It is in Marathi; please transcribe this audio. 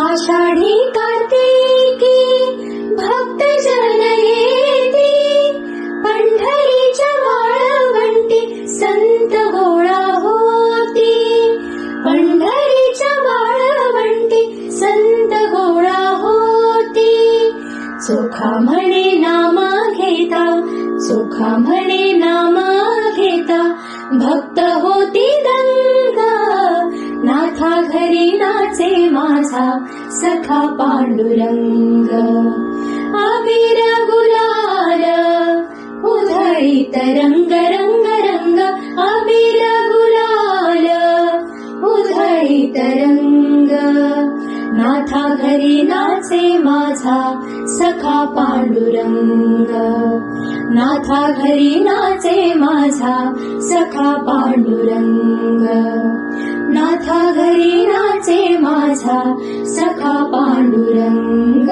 आषाढी कार्तिकी भक्त जन येती, पंढरीच्या वाळवंटी संत गोळा होती, पंढरीच्या वाळवंटी संत गोळा होती. चोखा म्हणे नाम घेता, चोखा म्हणे नाम घेता, भक्त होती दंगा. नाथा घरी नाचे माझा सखा पांडुरंग. अबीर गुलाल उधळीत रंग रंग रंग, अबीर गुलाल उधळीत रंग. नाथा घरी नाचे माझा सखा पांडुरंग. नाथा घरी नाचे माझा सखा पांडुरंग. नाथा घरी नाचे माझा सखा पांडुरंग.